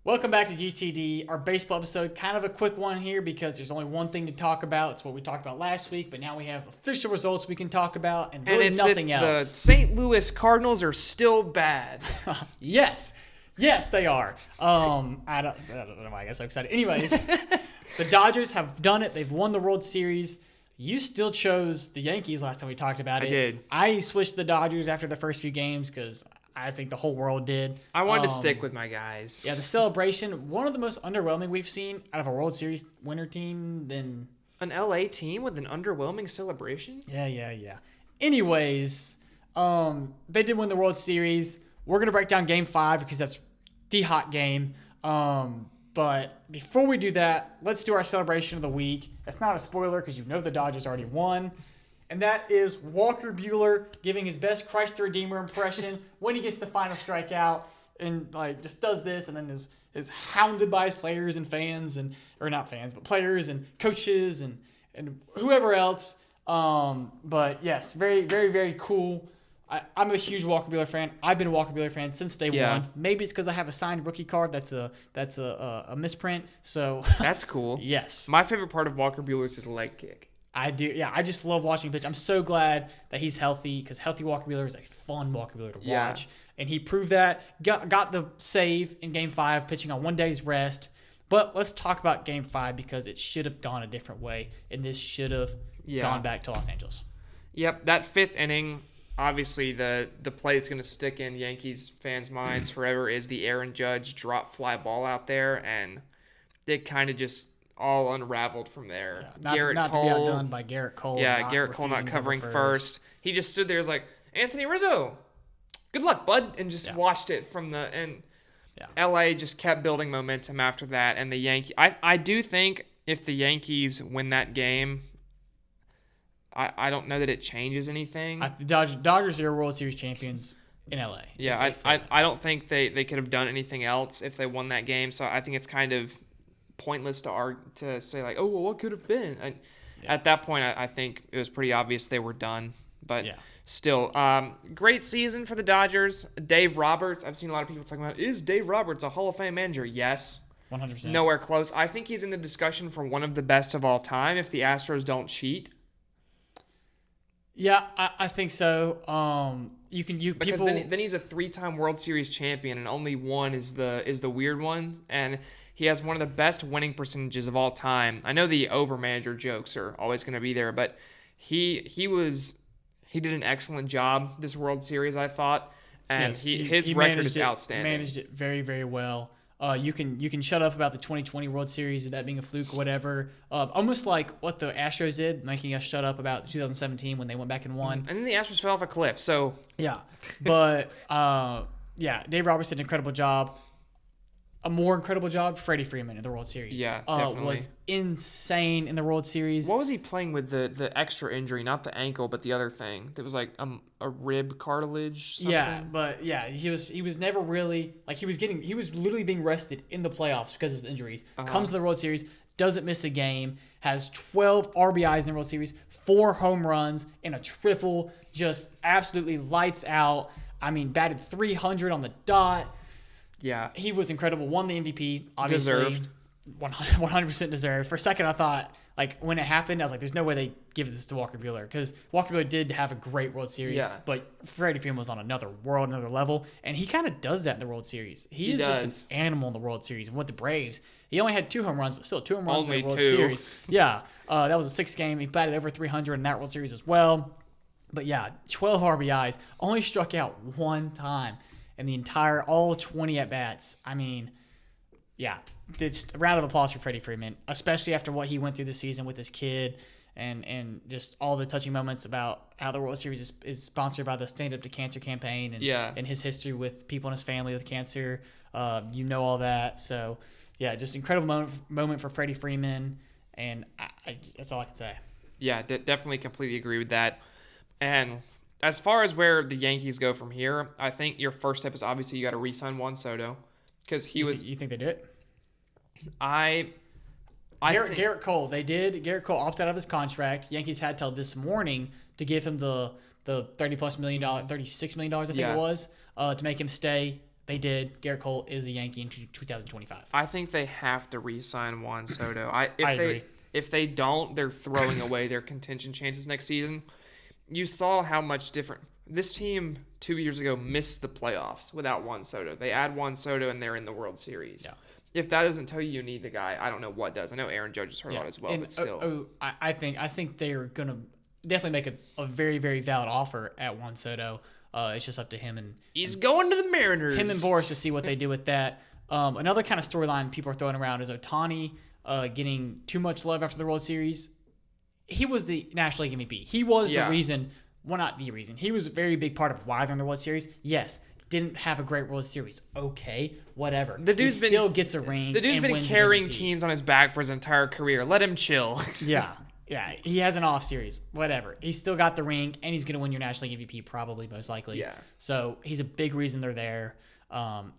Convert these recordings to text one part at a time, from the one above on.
Welcome back to GTD, our baseball episode. Kind of a quick one here because there's only one thing to talk about. It's what we talked about last week, but now we have official results we can talk about and really nothing else. The St. Louis Cardinals are still bad. Yes, they are. I don't know why I get so excited. Anyways, the Dodgers have done it. They've won the World Series. You still chose the Yankees last time we talked about it. I did. I switched the Dodgers after the first few games because I think the whole world did. I wanted to stick with my guys. Yeah, the celebration, one of the most underwhelming we've seen out of a World Series winner team. Then an LA team with an underwhelming celebration? Yeah. Anyways, they did win the World Series. We're going to break down Game 5 because that's the hot game. But before we do that, let's do our celebration of the week. It's not a spoiler because you know the Dodgers already won. And that is Walker Buehler giving his best Christ the Redeemer impression when he gets the final strikeout and just does this and then is hounded by his players and fans or not fans, but players and coaches and whoever else. But yes, very, very, very cool. I'm a huge Walker Buehler fan. I've been a Walker Buehler fan since day one. Maybe it's because I have a signed rookie card that's a misprint. So that's cool. Yes. My favorite part of Walker Buehler is his leg kick. I do. Yeah, I just love watching him pitch. I'm so glad that he's healthy because healthy Walker Buehler is a fun Walker Buehler to watch. And he proved that. Got the save in Game 5, pitching on 1 day's rest. But let's talk about Game 5 because it should have gone a different way, and this should have gone back to Los Angeles. Yep, that fifth inning, obviously the play that's going to stick in Yankees fans' minds forever is the Aaron Judge drop fly ball out there, and it kind of just all unraveled from there. Yeah, not to be outdone by Garrett Cole. Yeah, Garrett Cole not covering first. He just stood there, was like, Anthony Rizzo, good luck, bud, and just watched it from the and. Yeah. LA just kept building momentum after that, and the Yankees. I do think if the Yankees win that game, I don't know that it changes anything. The Dodgers are World Series champions in LA. Yeah, I don't think they could have done anything else if they won that game. So I think it's kind of pointless to say like, oh, well, what could have been? At that point, I think it was pretty obvious they were done. But still, great season for the Dodgers. Dave Roberts, I've seen a lot of people talking about, is Dave Roberts a Hall of Fame manager? Yes. 100%. Nowhere close. I think he's in the discussion for one of the best of all time if the Astros don't cheat. Yeah, I think so. Because then he's a 3-time World Series champion, and only one is the weird one, and he has one of the best winning percentages of all time. I know the over-manager jokes are always going to be there, but he did an excellent job this World Series, I thought, and his record is outstanding. Managed it very, very well. You can shut up about the 2020 World Series and that being a fluke or whatever. Almost like what the Astros did, making us shut up about the 2017 when they went back and won. And then the Astros fell off a cliff. So yeah, but Dave Roberts did an incredible job. A more incredible job, Freddie Freeman in the World Series. Yeah, definitely. Was insane in the World Series. What was he playing with the extra injury? Not the ankle, but the other thing. That was like a rib cartilage. Something? Yeah, but he was never really he was literally being rested in the playoffs because of his injuries. Comes to the World Series, doesn't miss a game, has 12 RBIs in the World Series, 4 home runs, and a triple. Just absolutely lights out. I mean, batted 300 on the dot. Yeah. He was incredible. Won the MVP. Obviously. Deserved. 100% deserved. For a second, I thought, when it happened, I was like, there's no way they give this to Walker Buehler. Because Walker Buehler did have a great World Series. Yeah. But Freddie Freeman was on another level. And he kind of does that in the World Series. He is just an animal in the World Series. And with the Braves, he only had 2 home runs, but still 2 home runs in the World Series. Yeah. That was a 6th game. He batted over 300 in that World Series as well. But yeah, 12 RBIs. Only struck out 1 time. And all 20 at-bats. I mean, yeah, it's a round of applause for Freddie Freeman, especially after what he went through this season with his kid and just all the touching moments about how the World Series is sponsored by the Stand Up to Cancer campaign and his history with people in his family with cancer. All that. So, yeah, just incredible moment for Freddie Freeman, and that's all I can say. Yeah, definitely completely agree with that. And as far as where the Yankees go from here, I think your first step is obviously you got to re-sign Juan Soto because You think they did it? Garrett Cole. They did. Garrett Cole opted out of his contract. Yankees had till this morning to give him the $36 million I think it was to make him stay they did. Garrett Cole is a Yankee in 2025. I think they have to re-sign Juan Soto. I agree. If they don't, they're throwing away their contention chances next season. You saw how much different this team 2 years ago missed the playoffs without Juan Soto. They add Juan Soto and they're in the World Series. Yeah. If that doesn't tell you need the guy, I don't know what does. I know Aaron Judge is hurt a lot as well, but still. I think they're gonna definitely make a very, very valid offer at Juan Soto. It's just up to him and he's going to the Mariners. Him and Boris to see what they do with that. Another kind of storyline people are throwing around is Ohtani getting too much love after the World Series. He was the National League MVP. He was the reason. Well, not the reason. He was a very big part of why they're in the World Series. Yes, didn't have a great World Series. Okay, whatever. He still gets a ring. The dude's been carrying teams on his back for his entire career. Let him chill. Yeah. He has an off series. Whatever. He's still got the ring, and he's going to win your National League MVP probably, most likely. Yeah. So he's a big reason they're there.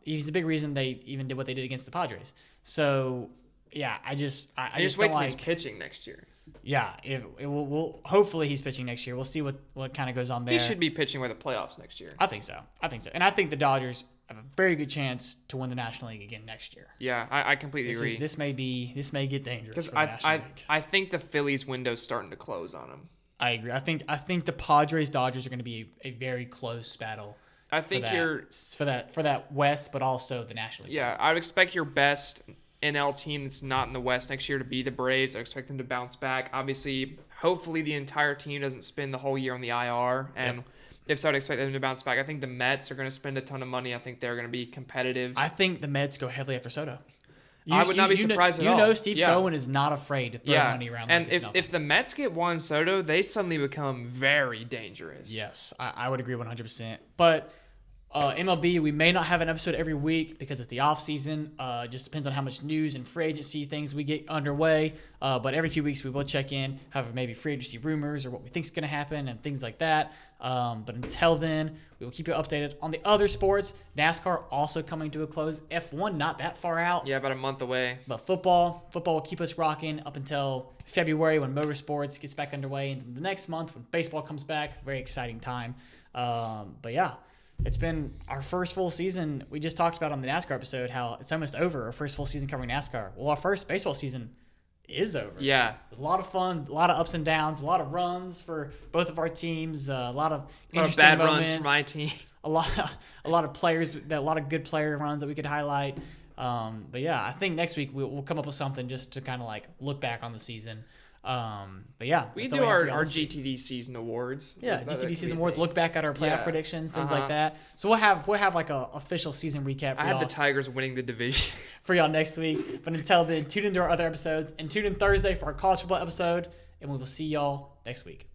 He's a big reason they even did what they did against the Padres. So yeah, I just wait till he's pitching next year. Yeah, we'll hopefully he's pitching next year. We'll see what kind of goes on there. He should be pitching with the playoffs next year. I think so. And I think the Dodgers have a very good chance to win the National League again next year. Yeah, I completely agree. This may get dangerous. Because I think the Phillies window's starting to close on them. I agree. I think the Padres Dodgers are going to be a very close battle. I think for that West, but also the National League. Yeah, I would expect your best NL team that's not in the West next year to be the Braves. I expect them to bounce back. Obviously, hopefully the entire team doesn't spend the whole year on the IR. And if so, I'd expect them to bounce back. I think the Mets are going to spend a ton of money. I think they're going to be competitive. I think the Mets go heavily after Soto. I would not be surprised at all. You know Steve Cohen is not afraid to throw money around and like if the Mets get Juan Soto, they suddenly become very dangerous. Yes, I would agree 100%. But MLB, we may not have an episode every week because it's the off season. Just depends on how much news and free agency things we get underway. But every few weeks we will check in, have maybe free agency rumors or what we think is going to happen and things like that. But until then, we will keep you updated on the other sports. NASCAR also coming to a close. F1 not that far out. Yeah, about a month away. But football will keep us rocking up until February when motorsports gets back underway, and then the next month when baseball comes back. Very exciting time. But yeah. It's been our first full season. We just talked about on the NASCAR episode how it's almost over. Our first full season covering NASCAR. Well, our first baseball season is over. Yeah. It was a lot of fun, a lot of ups and downs, a lot of runs for both of our teams, a lot of interesting bad moments, runs for my team. A lot of players, a lot of good player runs that we could highlight. But yeah, I think next week we'll come up with something just to kind of like look back on the season. But yeah, we do our GTD season awards. Yeah, GTD season awards. Look back at our playoff predictions, things like that. So we'll have like a official season recap. I have the Tigers winning the division for y'all next week. But until then, tune into our other episodes and tune in Thursday for our college football episode. And we will see y'all next week.